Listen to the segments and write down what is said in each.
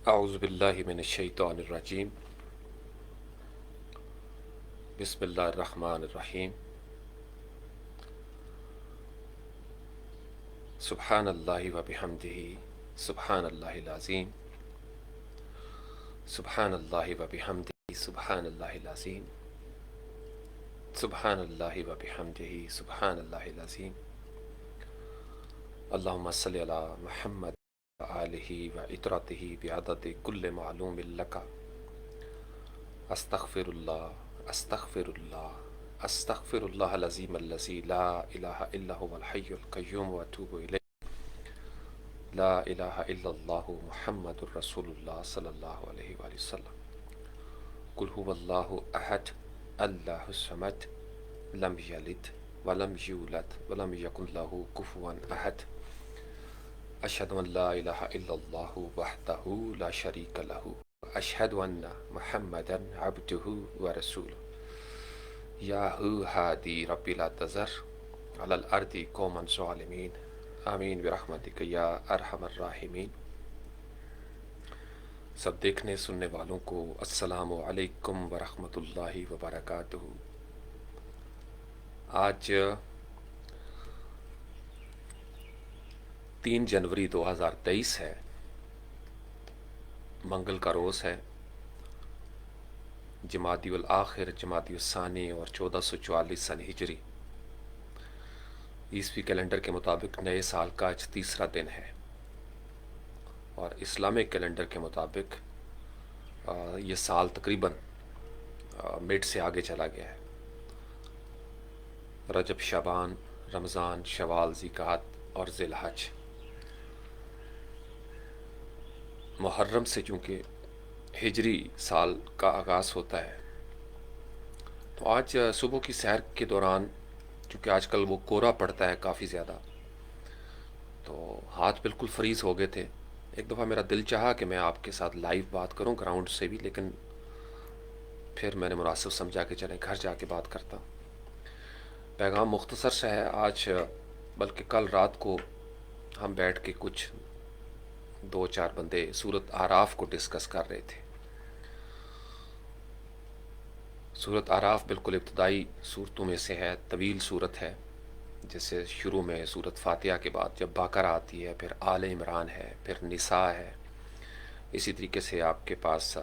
اعوذ باللہ من الشیطان الرجیم بسم اللہ الرحمن الرحیم سبحان اللہ و بحمدہ سبحان اللہ العظیم سبحان اللہ و بحمدہ سبحان اللہ العظیم سبحان اللہ و بحمدہ سبحان اللہ العظیم اللہم صلی علی محمد و آلہ و اطرتہ بعدد کل معلوم لک استغفر اللہ استغفر اللہ استغفر اللہ العظیم الذی لا الہ الا هو الحی القیوم واتوب الیہ لا الہ الا اللہ محمد الرسول اللہ صلی اللہ علیہ وآلہ وسلم قل هو اللہ احد اللہ الصمد لم یلد ولم یولد ولم یکن له کفوا احد اشہد ان لا الہ الا اللہ وحدہ لا شریک له اشہد ان محمدا عبدہ ورسولہ یا ہادی رب لا تذر علی الارض قوما ظالمین آمین برحمتک یا ارحم الراحمین۔ سب دیکھنے سننے والوں کو السلام علیکم ورحمۃ اللہ وبرکاتہ۔ آج 3 جنوری 2023 ہے، منگل کا روز ہے، جمادی الآخر، جمادی الثانی اور 1444 سن ہجری عیسوی کیلنڈر کے مطابق نئے سال کا آج تیسرا دن ہے، اور اسلامک کیلنڈر کے مطابق یہ سال تقریباً مڈ سے آگے چلا گیا ہے۔ رجب، شعبان، رمضان، شوال، ذیقعد اور ذی الحج، محرم سے چونکہ ہجری سال کا آغاز ہوتا ہے، تو آج صبح کی سیر کے دوران چونکہ آج کل وہ کورا پڑتا ہے کافی زیادہ، تو ہاتھ بالکل فریز ہو گئے تھے۔ ایک دفعہ میرا دل چاہا کہ میں آپ کے ساتھ لائیو بات کروں گراؤنڈ سے بھی، لیکن پھر میں نے مناسب سمجھا کہ چلیں گھر جا کے بات کرتا ہوں۔ پیغام مختصر سا ہے آج، بلکہ کل رات کو ہم بیٹھ کے کچھ 2-4 بندے سورۃ اعراف کو ڈسکس کر رہے تھے۔ سورۃ اعراف بالکل ابتدائی صورتوں میں سے ہے، طویل صورت ہے، جیسے شروع میں سورۃ فاتحہ کے بعد جب بقرہ آتی ہے، پھر آل عمران ہے، پھر نساء ہے، اسی طریقے سے آپ کے پاس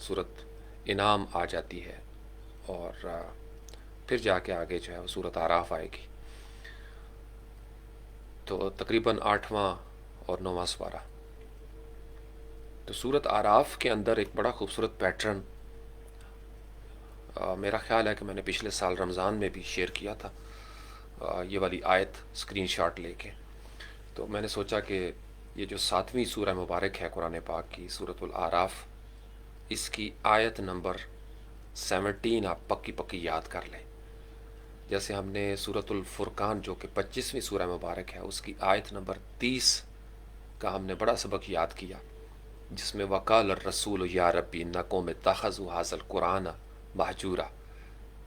سورۃ انعام آ جاتی ہے، اور پھر جا کے آگے جو ہے وہ سورۃ اعراف آئے گی، تو تقریباً 8واں اور 9واں سپارہ۔ تو سورۃ اعراف کے اندر ایک بڑا خوبصورت پیٹرن، میرا خیال ہے کہ میں نے پچھلے سال رمضان میں بھی شیئر کیا تھا یہ والی آیت اسکرین شاٹ لے کے، تو میں نے سوچا کہ یہ جو 7ویں سورہ مبارک ہے قرآن پاک کی، سورۃ الاعراف، اس کی آیت نمبر 17 آپ پکی پکی یاد کر لیں۔ جیسے ہم نے سورۃ الفرقان جو کہ 25ویں سورہ مبارک ہے، اس کی آیت نمبر 30 کا ہم نے بڑا سبق یاد کیا، جس میں وقال الرسول یا ربی ان قوم اتخذوا ھذا القرآن مہجورا،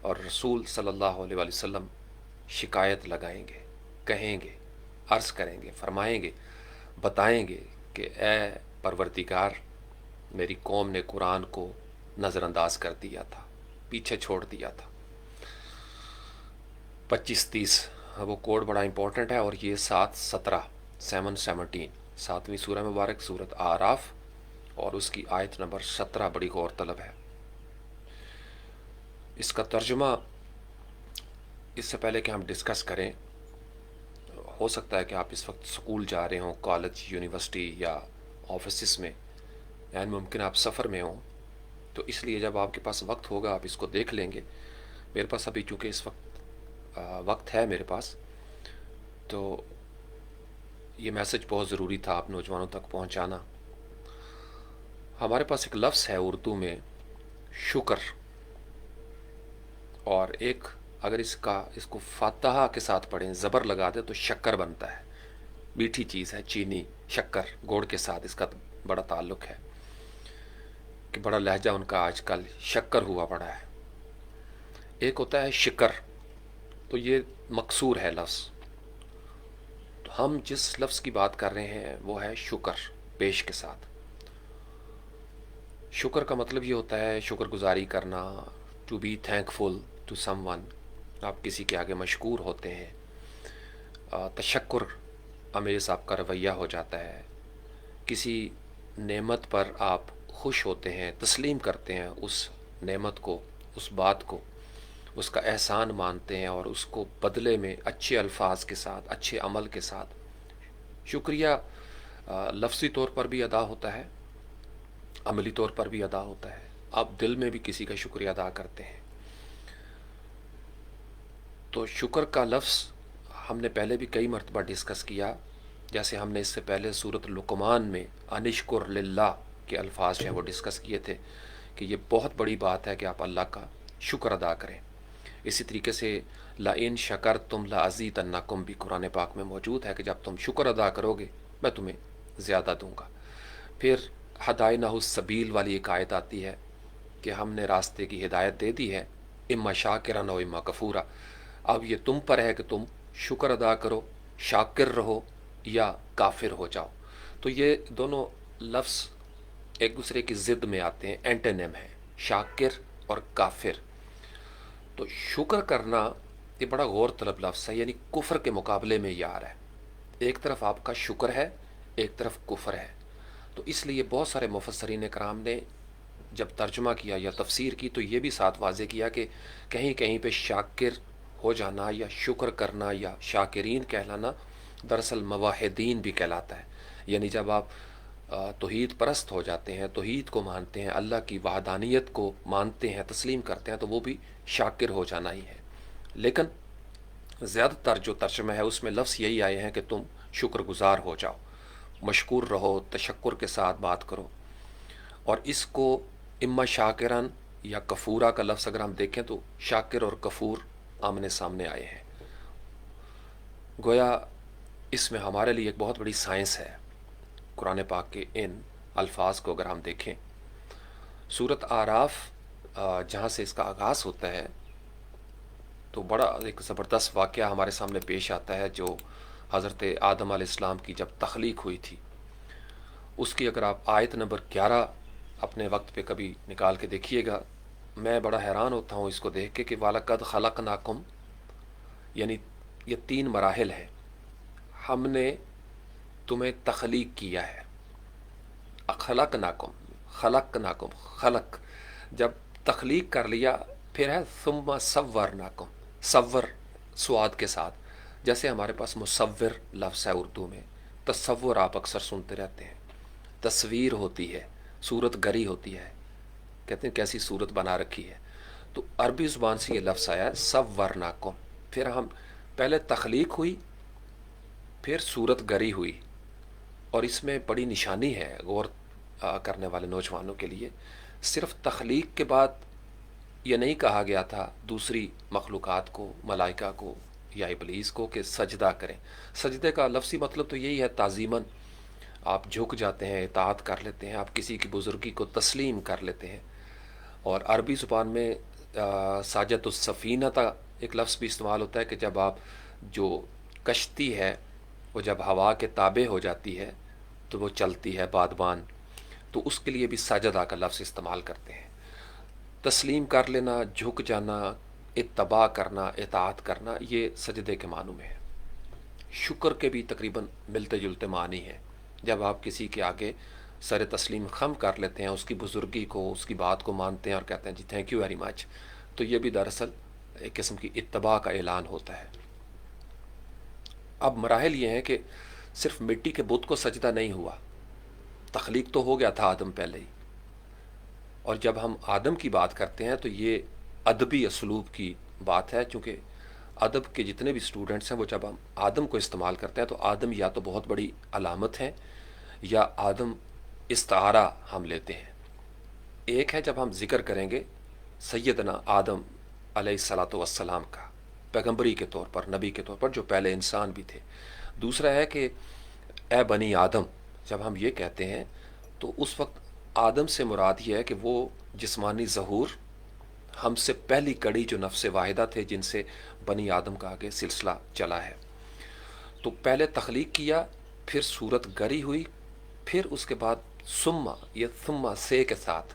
اور رسول صلی اللہ علیہ وآلہ وسلم شکایت لگائیں گے، کہیں گے، عرض کریں گے، فرمائیں گے، بتائیں گے کہ اے پروردگار، میری قوم نے قرآن کو نظر انداز کر دیا تھا، پیچھے چھوڑ دیا تھا۔ 25-30 وہ کوڈ بڑا امپورٹنٹ ہے، اور یہ 7-17 7ویں سورہ مبارک سورۃ اعراف، اور اس کی آیت نمبر 17 بڑی غور طلب ہے۔ اس کا ترجمہ اس سے پہلے کہ ہم ڈسکس کریں، ہو سکتا ہے کہ آپ اس وقت سکول جا رہے ہوں، کالج، یونیورسٹی یا آفیسز میں، یعنی ممکن آپ سفر میں ہوں، تو اس لیے جب آپ کے پاس وقت ہوگا آپ اس کو دیکھ لیں گے۔ میرے پاس ابھی چونکہ اس وقت وقت ہے میرے پاس، تو یہ میسج بہت ضروری تھا آپ نوجوانوں تک پہنچانا۔ ہمارے پاس ایک لفظ ہے اردو میں شکر، اور ایک اگر اس کو فاتحہ کے ساتھ پڑھیں، زبر لگا دیں تو شکر بنتا ہے، میٹھی چیز ہے، چینی، شکر، گوڑ کے ساتھ اس کا بڑا تعلق ہے، کہ بڑا لہجہ ان کا آج کل شکر ہوا پڑا ہے۔ ایک ہوتا ہے شکر، تو یہ مکسور ہے لفظ، تو ہم جس لفظ کی بات کر رہے ہیں وہ ہے شکر پیش کے ساتھ۔ شکر کا مطلب یہ ہوتا ہے شکر گزاری کرنا، to be thankful to someone, آپ کسی کے آگے مشکور ہوتے ہیں، تشکر امیز آپ کا رویہ ہو جاتا ہے، کسی نعمت پر آپ خوش ہوتے ہیں، تسلیم کرتے ہیں اس نعمت کو، اس بات کو، اس کا احسان مانتے ہیں اور اس کو بدلے میں اچھے الفاظ کے ساتھ، اچھے عمل کے ساتھ شکریہ لفظی طور پر بھی ادا ہوتا ہے، عملی طور پر بھی ادا ہوتا ہے، آپ دل میں بھی کسی کا شکریہ ادا کرتے ہیں۔ تو شکر کا لفظ ہم نے پہلے بھی کئی مرتبہ ڈسکس کیا، جیسے ہم نے اس سے پہلے سورۃ لقمان میں انشکر للہ کے الفاظ جو ہیں وہ ڈسکس کیے تھے کہ یہ بہت بڑی بات ہے کہ آپ اللہ کا شکر ادا کریں۔ اسی طریقے سے لئن شکرتم لازیدنکم بھی قرآن پاک میں موجود ہے کہ جب تم شکر ادا کرو گے میں تمہیں زیادہ دوں گا۔ پھر ہدائنہ السبیل والی ایک آیت آتی ہے کہ ہم نے راستے کی ہدایت دے دی ہے، اما شاکرا و اما کفورا، اب یہ تم پر ہے کہ تم شکر ادا کرو، شاکر رہو یا کافر ہو جاؤ۔ تو یہ دونوں لفظ ایک دوسرے کی ضد میں آتے ہیں، اینٹونیم ہے، شاکر اور کافر۔ تو شکر کرنا یہ بڑا غور طلب لفظ ہے، یعنی کفر کے مقابلے میں یہ آ رہا ہے، ایک طرف آپ کا شکر ہے، ایک طرف کفر ہے۔ تو اس لیے بہت سارے مفسرین کرام نے جب ترجمہ کیا یا تفسیر کی تو یہ بھی ساتھ واضح کیا کہ کہیں کہیں پہ شاکر ہو جانا یا شکر کرنا یا شاکرین کہلانا دراصل موحدین بھی کہلاتا ہے، یعنی جب آپ توحید پرست ہو جاتے ہیں، توحید کو مانتے ہیں، اللہ کی وحدانیت کو مانتے ہیں، تسلیم کرتے ہیں، تو وہ بھی شاکر ہو جانا ہی ہے۔ لیکن زیادہ تر جو ترجمہ ہے اس میں لفظ یہی آئے ہیں کہ تم شکر گزار ہو جاؤ، مشکور رہو، تشکر کے ساتھ بات کرو۔ اور اس کو اما شاکران یا کفورا کا لفظ اگر ہم دیکھیں تو شاکر اور کفور آمنے سامنے آئے ہیں، گویا اس میں ہمارے لیے ایک بہت بڑی سائنس ہے۔ قرآن پاک کے ان الفاظ کو اگر ہم دیکھیں، سورۃ اعراف جہاں سے اس کا آغاز ہوتا ہے تو بڑا ایک زبردست واقعہ ہمارے سامنے پیش آتا ہے جو حضرت آدم علیہ السلام کی جب تخلیق ہوئی تھی، اس کی اگر آپ آیت نمبر 11 اپنے وقت پہ کبھی نکال کے دیکھیے گا، میں بڑا حیران ہوتا ہوں اس کو دیکھ کے کہ وَلَقَدْ خَلَقْنَاكُمْ، یعنی یہ 3 مراحل ہیں، ہم نے تمہیں تخلیق کیا ہے، خلقناکم، خلق، جب تخلیق کر لیا، پھر ہے ثم صورناکم، صور سواد کے ساتھ، جیسے ہمارے پاس مصور لفظ ہے اردو میں، تصور آپ اکثر سنتے رہتے ہیں، تصویر ہوتی ہے، صورت گری ہوتی ہے، کہتے ہیں کیسی صورت بنا رکھی ہے، تو عربی زبان سے یہ لفظ آیا ہے صورناکم، پھر ہم پہلے تخلیق ہوئی، پھر صورت گری ہوئی۔ اور اس میں بڑی نشانی ہے غور کرنے والے نوجوانوں کے لیے، صرف تخلیق کے بعد یہ نہیں کہا گیا تھا دوسری مخلوقات کو، ملائکہ کو یا ابلیس کو کہ سجدہ کریں۔ سجدے کا لفظی مطلب تو یہی ہے تعظیماً، آپ جھک جاتے ہیں، اطاعت کر لیتے ہیں، آپ کسی کی بزرگی کو تسلیم کر لیتے ہیں۔ اور عربی زبان میں ساجت السفینہ تا ایک لفظ بھی استعمال ہوتا ہے کہ جب آپ جو کشتی ہے وہ جب ہوا کے تابع ہو جاتی ہے تو وہ چلتی ہے بادبان، تو اس کے لیے بھی سجدہ کا لفظ استعمال کرتے ہیں۔ تسلیم کر لینا، جھک جانا، اتباع کرنا، اطاعت کرنا، یہ سجدے کے معنوں میں ہے۔ شکر کے بھی تقریباً ملتے جلتے معنی ہیں، جب آپ کسی کے آگے سر تسلیم خم کر لیتے ہیں، اس کی بزرگی کو، اس کی بات کو مانتے ہیں اور کہتے ہیں جی تھینک یو ویری مچ، تو یہ بھی دراصل ایک قسم کی اتباع کا اعلان ہوتا ہے۔ اب مراحل یہ ہیں کہ صرف مٹی کے بت کو سجدہ نہیں ہوا، تخلیق تو ہو گیا تھا آدم پہلے ہی، اور جب ہم آدم کی بات کرتے ہیں تو یہ ادبی اسلوب کی بات ہے، چونکہ ادب کے جتنے بھی اسٹوڈنٹس ہیں وہ جب ہم آدم کو استعمال کرتے ہیں تو آدم یا تو بہت بڑی علامت ہے یا آدم استعارہ ہم لیتے ہیں۔ ایک ہے جب ہم ذکر کریں گے سیدنا آدم علیہ الصلاۃ والسلام کا، پیغمبری کے طور پر، نبی کے طور پر، جو پہلے انسان بھی تھے۔ دوسرا ہے کہ اے بنی آدم، جب ہم یہ کہتے ہیں تو اس وقت آدم سے مراد یہ ہے کہ وہ جسمانی ظہور، ہم سے پہلی کڑی جو نفس واحدہ تھے جن سے بنی آدم کا آگے سلسلہ چلا ہے۔ تو پہلے تخلیق کیا، پھر صورت گری ہوئی، پھر اس کے بعد ثم، یہ ثم سے کے ساتھ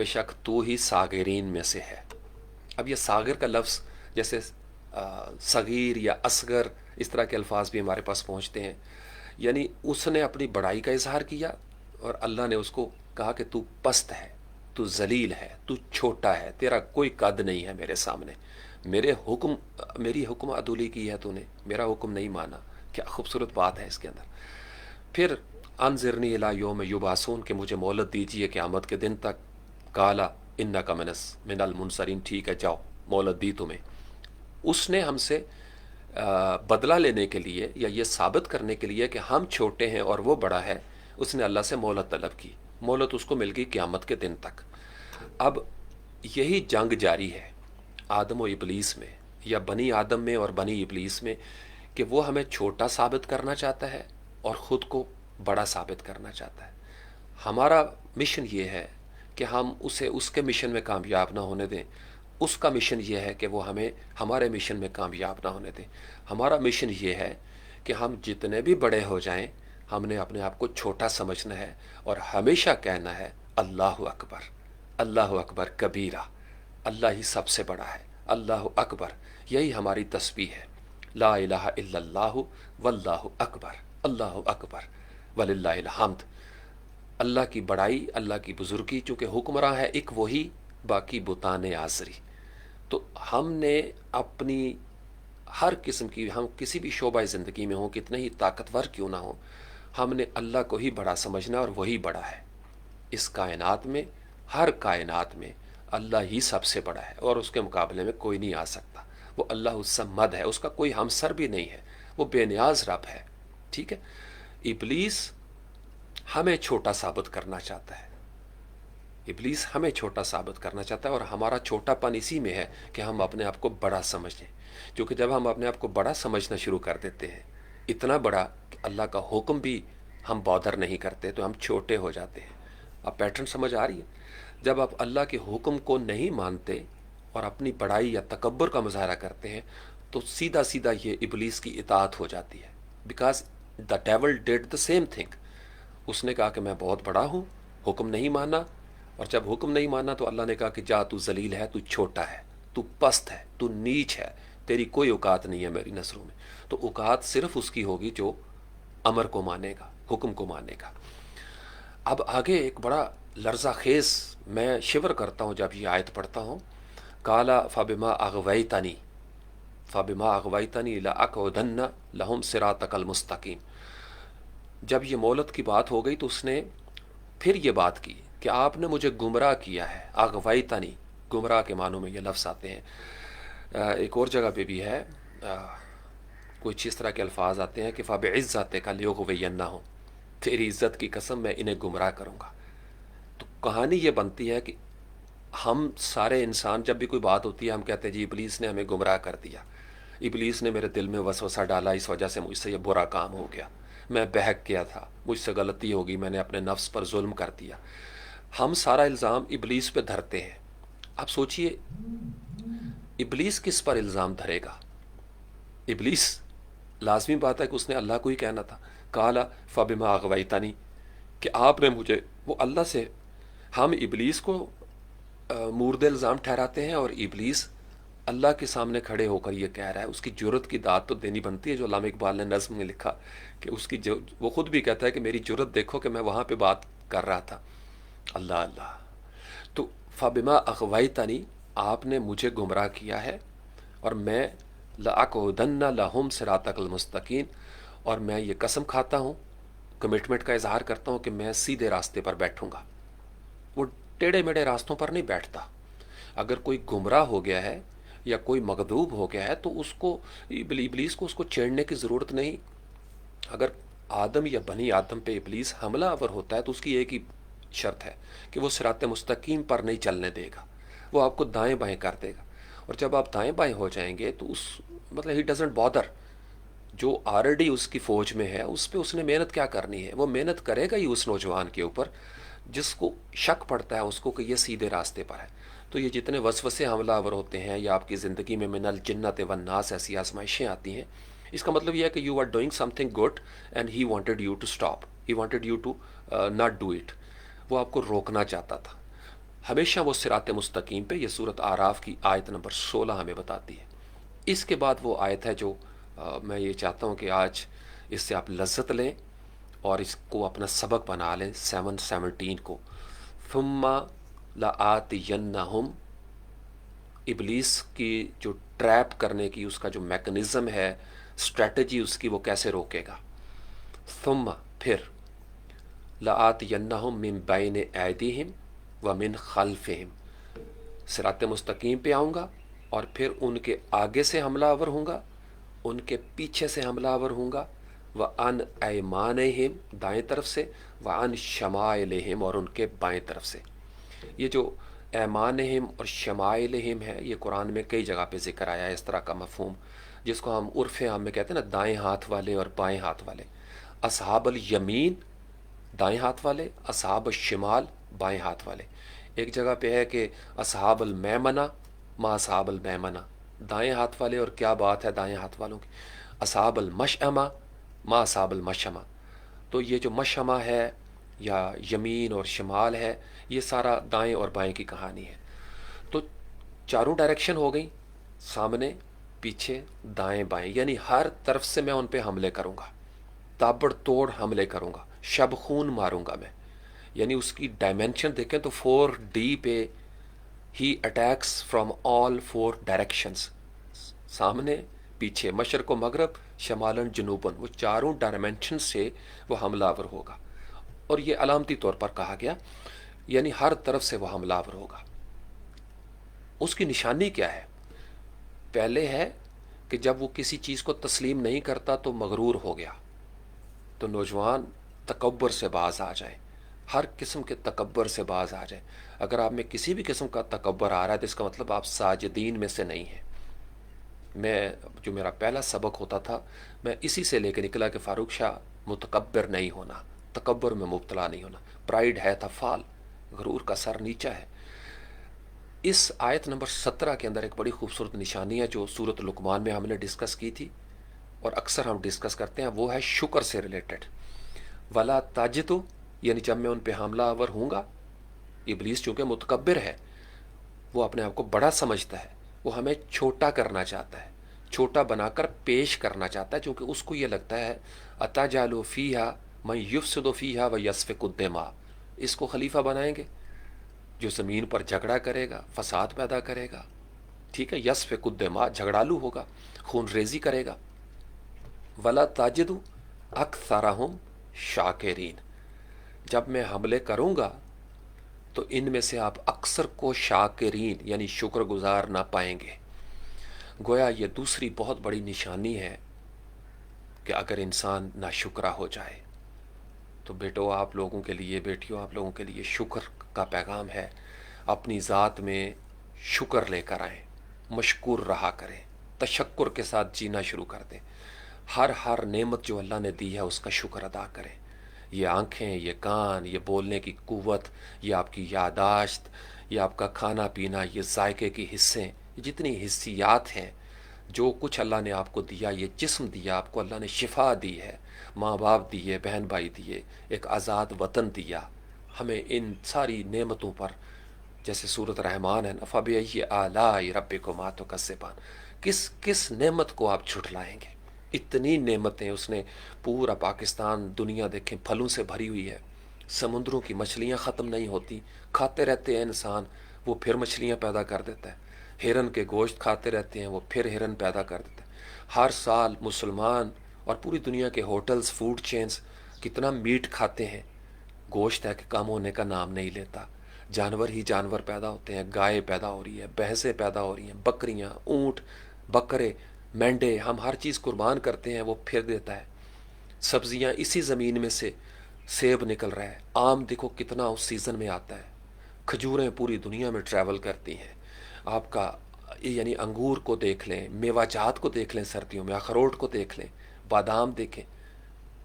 بے شک تو ہی صاغرین میں سے ہے. اب یہ صاغر کا لفظ جیسے صغیر یا اصغر اس طرح کے الفاظ بھی ہمارے پاس پہنچتے ہیں. یعنی اس نے اپنی بڑائی کا اظہار کیا اور اللہ نے اس کو کہا کہ تو پست ہے، تو ذلیل ہے، تو چھوٹا ہے، تیرا کوئی قد نہیں ہے میرے سامنے. میری حکم عدولی کی ہے تو نے، میرا حکم نہیں مانا. کیا خوبصورت بات ہے اس کے اندر. پھر انظرنی الی یوم یبعثون، کہ مجھے مہلت دیجیے قیامت کے دن تک. کالا انک من المنصرین، ٹھیک ہے جاؤ، مہلت دی تمہیں. اس نے ہم سے بدلہ لینے کے لیے یا یہ ثابت کرنے کے لیے کہ ہم چھوٹے ہیں اور وہ بڑا ہے، اس نے اللہ سے مہلت طلب کی. مہلت اس کو مل گئی قیامت کے دن تک. اب یہی جنگ جاری ہے آدم و ابلیس میں، یا بنی آدم میں اور بنی ابلیس میں، کہ وہ ہمیں چھوٹا ثابت کرنا چاہتا ہے اور خود کو بڑا ثابت کرنا چاہتا ہے. ہمارا مشن یہ ہے کہ ہم اسے اس کے مشن میں کامیاب نہ ہونے دیں. اس کا مشن یہ ہے کہ وہ ہمیں ہمارے مشن میں کامیاب نہ ہونے دیں. ہمارا مشن یہ ہے کہ ہم جتنے بھی بڑے ہو جائیں، ہم نے اپنے آپ کو چھوٹا سمجھنا ہے اور ہمیشہ کہنا ہے اللہ اکبر، اللہ اکبر کبیرہ، اللہ ہی سب سے بڑا ہے، اللہ اکبر. یہی ہماری تسبیح ہے، لا الہ الا اللہ واللہ اکبر، اللہ اکبر وللہ الحمد. اللہ کی بڑائی، اللہ کی بزرگی، چونکہ حکمراں ہے ایک وہی، باقی بتان آزری. تو ہم نے اپنی ہر قسم کی، ہم کسی بھی شعبہ زندگی میں ہوں، کتنے ہی طاقتور کیوں نہ ہوں، ہم نے اللہ کو ہی بڑا سمجھنا اور وہی بڑا ہے. اس کائنات میں، ہر کائنات میں اللہ ہی سب سے بڑا ہے اور اس کے مقابلے میں کوئی نہیں آ سکتا. وہ اللہ الصمد ہے، اس کا کوئی ہمسر بھی نہیں ہے، وہ بے نیاز رب ہے. ٹھیک ہے. ابلیس ہمیں چھوٹا ثابت کرنا چاہتا ہے، ابلیس ہمیں چھوٹا ثابت کرنا چاہتا ہے، اور ہمارا چھوٹا پن اسی میں ہے کہ ہم اپنے آپ کو بڑا سمجھیں. کیونکہ جب ہم اپنے آپ کو بڑا سمجھنا شروع کر دیتے ہیں، اتنا بڑا کہ اللہ کا حکم بھی ہم بادر نہیں کرتے، تو ہم چھوٹے ہو جاتے ہیں. اب پیٹرن سمجھ آ رہی ہے؟ جب آپ اللہ کے حکم کو نہیں مانتے اور اپنی بڑائی یا تکبر کا مظاہرہ کرتے ہیں، تو سیدھا سیدھا یہ ابلیس کی اطاعت ہو جاتی ہے. Because the devil did the same thing. اس نے کہا کہ میں بہت بڑا ہوں، حکم نہیں مانا، اور جب حکم نہیں مانا تو اللہ نے کہا کہ جا، تو ذلیل ہے، تو چھوٹا ہے، تو پست ہے، تو نیچ ہے، تیری کوئی اوقات نہیں ہے میری نظروں میں. تو اوقات صرف اس کی ہوگی جو امر کو مانے گا، حکم کو مانے گا. اب آگے ایک بڑا لرزہ خیز، میں شور کرتا ہوں جب یہ آیت پڑھتا ہوں. کالا فبما اغویتنی، فبما اغویتنی لاقعدن لہم صراطک المستقیم. جب یہ مولت کی بات ہو گئی تو اس نے پھر یہ بات کی کہ آپ نے مجھے گمراہ کیا ہے. اغویتنی، گمراہ کے معنوں میں یہ لفظ آتے ہیں. ایک اور جگہ پہ بھی ہے، کچھ اس طرح کے الفاظ آتے ہیں کہ فبعزتک لیغوینہم، تیری عزت کی قسم میں انہیں گمراہ کروں گا. تو کہانی یہ بنتی ہے کہ ہم سارے انسان جب بھی کوئی بات ہوتی ہے، ہم کہتے ہیں جی ابلیس نے ہمیں گمراہ کر دیا، ابلیس نے میرے دل میں وسوسہ ڈالا، اس وجہ سے مجھ سے یہ برا کام ہو گیا، میں بہک گیا تھا، مجھ سے غلطی ہوگی، میں نے اپنے نفس پر ظلم کر دیا. ہم سارا الزام ابلیس پہ دھرتے ہیں. اب سوچئے ابلیس کس پر الزام دھرے گا؟ ابلیس، لازمی بات ہے کہ اس نے اللہ کو ہی کہنا تھا. کالا فبما اغویتنی، کہ آپ نے مجھے، وہ اللہ سے، ہم ابلیس کو مورد الزام ٹھہراتے ہیں، اور ابلیس اللہ کے سامنے کھڑے ہو کر یہ کہہ رہا ہے. اس کی جرت کی داد تو دینی بنتی ہے، جو علامہ اقبال نے نظم میں لکھا کہ اس کی وہ خود بھی کہتا ہے کہ میری جرت دیکھو کہ میں وہاں پہ بات کر رہا تھا. اللہ اللہ. تو فبما اغویتنی، آپ نے مجھے گمراہ کیا ہے، اور میں لاقعدن لہم صراطک المستقیم، اور میں یہ قسم کھاتا ہوں، کمٹمنٹ کا اظہار کرتا ہوں کہ میں سیدھے راستے پر بیٹھوں گا. وہ ٹیڑھے میڑے راستوں پر نہیں بیٹھتا. اگر کوئی گمراہ ہو گیا ہے یا کوئی مغضوب ہو گیا ہے تو اس کو، ابلیس کو، اس کو چھیڑنے کی ضرورت نہیں. اگر آدم یا بنی آدم پہ ابلیس حملہ آور ہوتا ہے تو اس کی ایک ہی شرط ہے کہ وہ صراط مستقیم پر نہیں چلنے دے گا، وہ آپ کو دائیں بائیں کر دے گا. اور جب آپ دائیں بائیں ہو جائیں گے تو اس مطلب ہی ڈزنٹ بادر، جو آلریڈی اس کی فوج میں ہے اس پہ اس نے محنت کیا کرنی ہے؟ وہ محنت کرے گا ہی اس نوجوان کے اوپر جس کو شک پڑتا ہے اس کو کہ یہ سیدھے راستے پر ہے. تو یہ جتنے وسوسے حملہ آور ہوتے ہیں یا آپ کی زندگی میں من الجنت والناس ایسی آزمائشیں آتی ہیں، اس کا مطلب یہ ہے کہ you are doing something good and he wanted you to stop, he wanted you to not do it. وہ آپ کو روکنا چاہتا تھا. ہمیشہ وہ صراط مستقیم پہ، یہ صورت آراف کی آیت نمبر 16 ہمیں بتاتی ہے۔ اس کے بعد وہ آیت ہے جو میں یہ چاہتا ہوں کہ آج اس سے آپ لذت لیں اور اس کو اپنا سبق بنا لیں، 7:17 کو، ثم لآتینہم، ابلیس کی جو ٹریپ کرنے کی اس کا جو میکنزم ہے، اسٹریٹجی اس کی، وہ کیسے روکے گا۔ ثم، پھر، لآتینہم من بین ایدیہم ومن خلفہم، صراط مستقیم پہ آؤں گا اور پھر ان کے آگے سے حملہ آور ہوں گا، ان کے پیچھے سے حملہ آور ہوں گا، وَعَنْ أَيْمَانِهِمْ، دائیں طرف سے، وَعَنْ شَمَائِلِهِمْ، اور ان کے بائیں طرف سے۔ یہ جو ایمانہم اور شمائلہم ہے، یہ قرآن میں کئی جگہ پہ ذکر آیا ہے اس طرح کا مفہوم، جس کو ہم عرف عام میں کہتے ہیں نا، دائیں ہاتھ والے اور بائیں ہاتھ والے۔ اصحاب الیمین دائیں ہاتھ والے، اصحاب الشمال بائیں ہاتھ والے۔ ایک جگہ پہ ہے کہ اصحاب المیمنہ ما اصحاب المیمنہ، دائیں ہاتھ والے، اور کیا بات ہے دائیں ہاتھ والوں کی، اصحاب المشأمہ ما اصحاب المشأمہ۔ تو یہ جو مشأمہ ہے یا یمین اور شمال ہے، یہ سارا دائیں اور بائیں کی کہانی ہے۔ تو چاروں ڈائریکشن ہو گئیں، سامنے، پیچھے، دائیں بائیں، یعنی ہر طرف سے میں ان پہ حملے کروں گا، تابڑ توڑ حملے کروں گا، شب خون ماروں گا میں۔ یعنی اس کی ڈائمینشن دیکھیں تو 4D پہ ہی اٹیکس فرام آل 4 ڈائریکشنز، سامنے، پیچھے، مشرق و مغرب، شمالن جنوبن، وہ چاروں ڈائمینشن سے وہ حملہ آور ہوگا۔ اور یہ علامتی طور پر کہا گیا، یعنی ہر طرف سے وہ حملہ آور ہوگا۔ اس کی نشانی کیا ہے؟ پہلے ہے کہ جب وہ کسی چیز کو تسلیم نہیں کرتا تو مغرور ہو گیا، تو نوجوان تکبر سے باز آ جائیں، ہر قسم کے تکبر سے باز آ جائیں۔ اگر آپ میں کسی بھی قسم کا تکبر آ رہا ہے تو اس کا مطلب آپ ساجدین میں سے نہیں ہیں۔ میں جو میرا پہلا سبق ہوتا تھا، میں اسی سے لے کے نکلا کہ فاروق شاہ، متکبر نہیں ہونا، تکبر میں مبتلا نہیں ہونا۔ پرائیڈ ہے تھا فال، غرور کا سر نیچا ہے۔ اس آیت نمبر 17 کے اندر ایک بڑی خوبصورت نشانی ہے جو سورۃ لقمان میں ہم نے ڈسکس کی تھی اور اکثر ہم ڈسکس کرتے ہیں، وہ ہے شکر سے ریلیٹڈ۔ ولا تاجتو، یعنی جب میں ان پہ حملہ آور ہوں گا، ابلیس چونکہ متکبر ہے، وہ اپنے آپ کو بڑا سمجھتا ہے، وہ ہمیں چھوٹا کرنا چاہتا ہے، چھوٹا بنا کر پیش کرنا چاہتا ہے، چونکہ اس کو یہ لگتا ہے اتجعل فیہا من یفسد فیہا ویسفک الدماء، اس کو خلیفہ بنائیں گے جو زمین پر جھگڑا کرے گا، فساد پیدا کرے گا، ٹھیک ہے، یسفک الدماء، جھگڑالو ہوگا، خون ریزی کرے گا۔ ولا تاجدو اکثرہم شاکرین، جب میں حملے کروں گا تو ان میں سے آپ اکثر کو شاکرین یعنی شکر گزار نہ پائیں گے۔ گویا یہ دوسری بہت بڑی نشانی ہے کہ اگر انسان ناشکرا ہو جائے تو بیٹو آپ لوگوں کے لیے، بیٹیوں آپ لوگوں کے لیے شکر کا پیغام ہے۔ اپنی ذات میں شکر لے کر آئیں، مشکور رہا کریں، تشکر کے ساتھ جینا شروع کر دیں۔ ہر نعمت جو اللہ نے دی ہے اس کا شکر ادا کریں۔ یہ آنکھیں، یہ کان، یہ بولنے کی قوت، یہ آپ کی یادداشت، یہ آپ کا کھانا پینا، یہ ذائقے کی حصیں، یہ جتنی حسیات ہیں، جو کچھ اللہ نے آپ کو دیا، یہ جسم دیا آپ کو، اللہ نے شفا دی ہے، ماں باپ دیے، بہن بھائی دیے، ایک آزاد وطن دیا ہمیں۔ ان ساری نعمتوں پر، جیسے سورۃ رحمان ہے نا، فَبِأَيِّ آلَاءِ رَبِّكُمَا تُكَذِّبَانِ، کس نعمت کو آپ جھٹلائیں گے؟ اتنی نعمتیں، اس نے پورا پاکستان، دنیا دیکھیں پھلوں سے بھری ہوئی ہے، سمندروں کی مچھلیاں ختم نہیں ہوتی، کھاتے رہتے ہیں انسان، وہ پھر مچھلیاں پیدا کر دیتا ہے۔ ہرن کے گوشت کھاتے رہتے ہیں، وہ پھر ہرن پیدا کر دیتا ہے۔ ہر سال مسلمان اور پوری دنیا کے ہوٹلز، فوڈ چینز کتنا میٹ کھاتے ہیں، گوشت ہے کہ کم ہونے کا نام نہیں لیتا۔ جانور ہی جانور پیدا ہوتے ہیں، گائے پیدا ہو رہی ہے، بھینسیں پیدا ہو رہی ہیں، بکریاں، اونٹ، بکرے، مینڈے، ہم ہر چیز قربان کرتے ہیں، وہ پھر دیتا ہے۔ سبزیاں اسی زمین میں سے، سیب نکل رہا ہے، آم دیکھو کتنا اس سیزن میں آتا ہے، کھجوریں پوری دنیا میں ٹریول کرتی ہیں۔ آپ کا یعنی انگور کو دیکھ لیں، میوہ جات کو دیکھ لیں، سردیوں میں اخروٹ کو دیکھ لیں، بادام دیکھیں،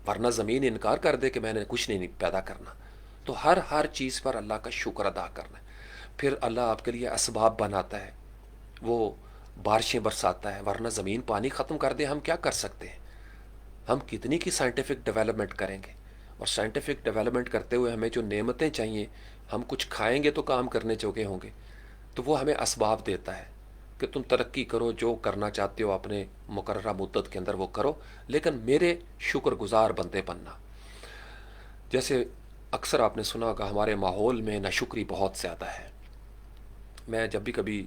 ورنہ زمین انکار کر دے کہ میں نے کچھ نہیں پیدا کرنا۔ تو ہر چیز پر اللہ کا شکر ادا کرنا ہے۔ پھر اللہ آپ کے لیے اسباب بناتا ہے، وہ بارشیں برساتا ہے، ورنہ زمین پانی ختم کر دے ہم کیا کر سکتے ہیں؟ ہم کتنی کی سائنٹیفک ڈیولپمنٹ کریں گے؟ اور سائنٹیفک ڈیولپمنٹ کرتے ہوئے ہمیں جو نعمتیں چاہیے، ہم کچھ کھائیں گے تو کام کرنے جوگے ہوں گے، تو وہ ہمیں اسباب دیتا ہے کہ تم ترقی کرو، جو کرنا چاہتے ہو اپنے مقررہ مدت کے اندر وہ کرو، لیکن میرے شکر گزار بندے بننا۔ جیسے اکثر آپ نے سنا ہوگا ہمارے ماحول میں ناشکری بہت زیادہ ہے۔ میں جب بھی کبھی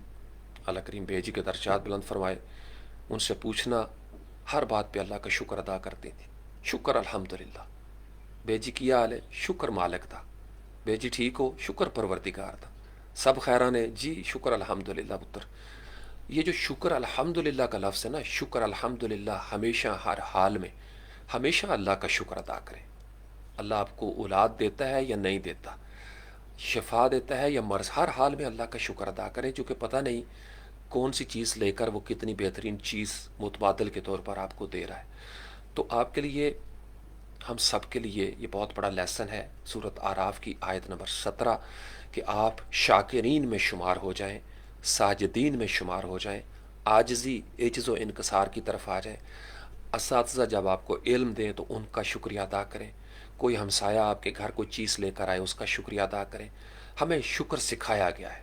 اللہ کریم بھیجی کے درجات بلند فرمائے ان سے پوچھنا، ہر بات پہ اللہ کا شکر ادا کرتے تھے، شکر الحمدللہ۔ بیجی کیا حال ہے؟ شکر مالک تھا۔ بیجی ٹھیک ہو؟ شکر پروردگار تھا۔ سب خیران ہے؟ جی شکر الحمدللہ پتر۔ یہ جو شکر الحمدللہ کا لفظ ہے نا، شکر الحمدللہ، ہمیشہ ہر حال میں ہمیشہ اللہ کا شکر ادا کریں۔ اللہ آپ کو اولاد دیتا ہے یا نہیں دیتا، شفا دیتا ہے یا مرض، ہر حال میں اللہ کا شکر ادا کریں، چونکہ پتہ نہیں کون سی چیز لے کر وہ کتنی بہترین چیز متبادل کے طور پر آپ کو دے رہا ہے۔ تو آپ کے لیے، ہم سب کے لیے یہ بہت بڑا لیسن ہے سورۃ اعراف کی آیت نمبر 17 کہ آپ شاکرین میں شمار ہو جائیں، ساجدین میں شمار ہو جائیں، عاجزی، عجز و انکسار کی طرف آ جائیں۔ اساتذہ جب آپ کو علم دیں تو ان کا شکریہ ادا کریں، کوئی ہمسایہ آپ کے گھر کوئی چیز لے کر آئے اس کا شکریہ ادا کریں۔ ہمیں شکر سکھایا گیا ہے،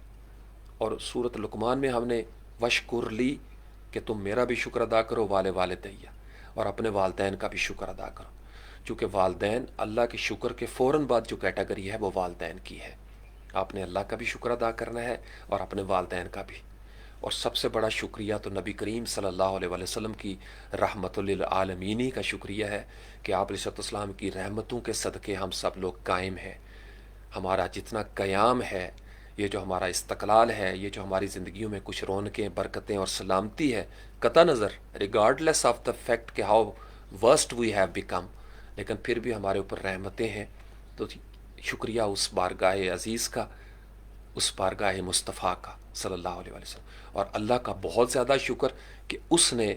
اور سورۃ لقمان میں ہم نے وشکر لی کہ تم میرا بھی شکر ادا کرو، والدیہ، اور اپنے والدین کا بھی شکر ادا کرو، چونکہ والدین اللہ کے شکر کے فوراً بعد جو کیٹیگری ہے وہ والدین کی ہے۔ آپ نے اللہ کا بھی شکر ادا کرنا ہے اور اپنے والدین کا بھی۔ اور سب سے بڑا شکریہ تو نبی کریم صلی اللہ علیہ وسلم کی رحمت للعالمینی کا شکریہ ہے کہ آپ علیہ السلام کی رحمتوں کے صدقے ہم سب لوگ قائم ہیں۔ ہمارا جتنا قیام ہے، یہ جو ہمارا استقلال ہے، یہ جو ہماری زندگیوں میں کچھ رونقیں، برکتیں اور سلامتی ہے، قطع نظر ریگارڈلیس آف دا فیکٹ کہ how worst we have become, لیکن پھر بھی ہمارے اوپر رحمتیں ہیں، تو شکریہ اس بارگاہ عزیز کا، اس بارگاہ مصطفیٰ کا صلی اللہ علیہ وسلم، اور اللہ کا بہت زیادہ شکر کہ اس نے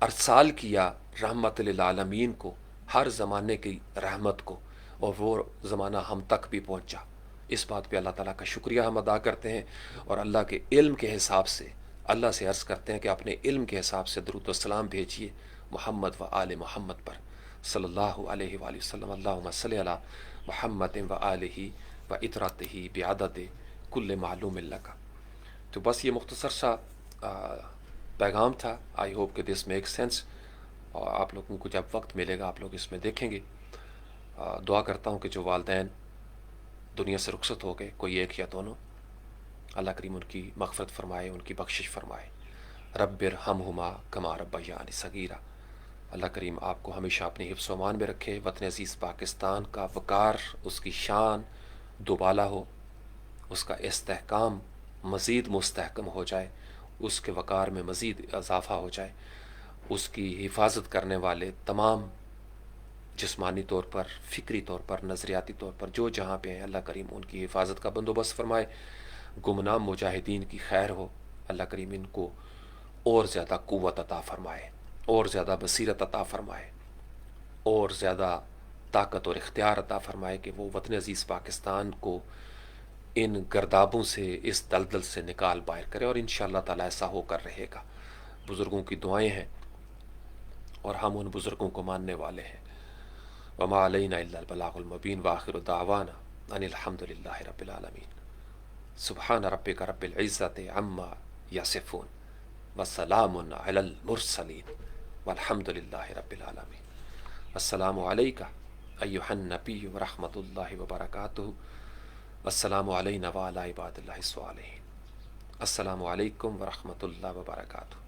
ارسال کیا رحمت للعالمین کو، ہر زمانے کی رحمت کو، اور وہ زمانہ ہم تک بھی پہنچا۔ اس بات پہ اللہ تعالیٰ کا شکریہ ہم ادا کرتے ہیں، اور اللہ کے علم کے حساب سے اللہ سے عرض کرتے ہیں کہ اپنے علم کے حساب سے درود و السلام بھیجیے محمد و آل محمد پر صلی اللہ علیہ وآلہ وسلم۔ اللہم صلی علی محمد و آلہ و اطرتہ بعدد کل معلوم لک۔ تو بس یہ مختصر سا پیغام تھا۔ آئی ہوپ کہ دس میک سینس، اور آپ لوگوں کو جب وقت ملے گا آپ لوگ اس میں دیکھیں گے۔ دعا کرتا ہوں کہ جو والدین دنیا سے رخصت ہو گئے، کوئی ایک یا دونوں، اللہ کریم ان کی مغفرت فرمائے، ان کی بخشش فرمائے۔ رب ارحمہما کما ربیانی صغیرا۔ اللہ کریم آپ کو ہمیشہ اپنی حفظ و امان میں رکھے، وطن عزیز پاکستان کا وقار، اس کی شان دوبالا ہو، اس کا استحکام مزید مستحکم ہو جائے، اس کے وقار میں مزید اضافہ ہو جائے، اس کی حفاظت کرنے والے تمام جسمانی طور پر، فکری طور پر، نظریاتی طور پر جو جہاں پہ ہیں، اللہ کریم ان کی حفاظت کا بندوبست فرمائے۔ گمنام مجاہدین کی خیر ہو، اللہ کریم ان کو اور زیادہ قوت عطا فرمائے، اور زیادہ بصیرت عطا فرمائے، اور زیادہ طاقت اور اختیار عطا فرمائے کہ وہ وطن عزیز پاکستان کو ان گردابوں سے، اس دلدل سے نکال باہر کرے، اور انشاءاللہ تعالیٰ ایسا ہو کر رہے گا۔ بزرگوں کی دعائیں ہیں اور ہم ان بزرگوں کو ماننے والے ہیں۔ وما علینا الا البلاغ المبین، وآخر دعوانا ان الحمد للہ رب العالمین۔ سبحان ربک رب العزت عما یصفون وسلام علی المرسلین والحمد للہ رب العالمین۔ السلام علیکہ ایہا النبی ورحمۃ اللہ وبرکاتہ۔ السلام علینا وعلی عباد اللہ الصالحین۔ السلام علیکم ورحمۃ اللہ وبرکاتہ۔